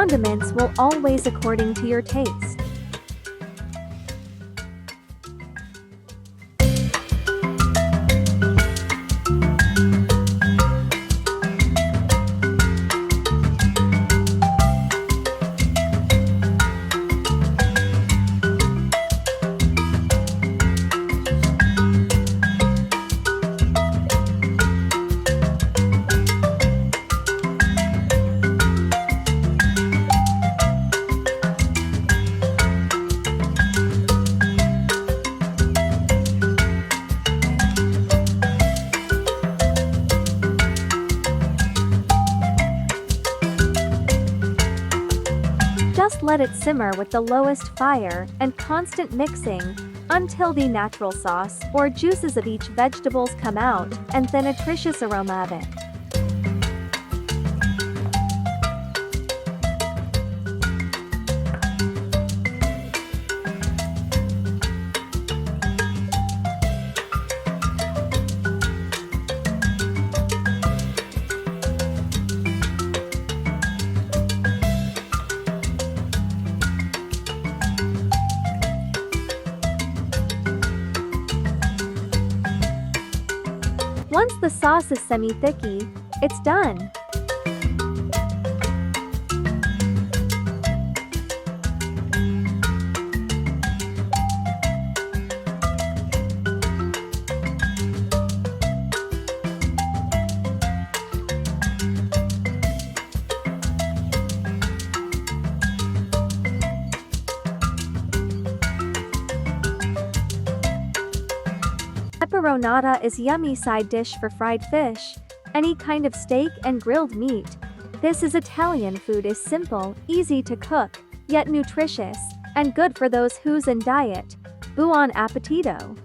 Condiments will always according to your taste. Just let it simmer with the lowest fire and constant mixing until the natural sauce or juices of each vegetables come out and the nutritious aroma of it. Once the sauce is semi-thicky, it's done. Peperonata is yummy side dish for fried fish, any kind of steak and grilled meat. This is Italian food is simple, easy to cook, yet nutritious, and good for those who's in diet. Buon appetito!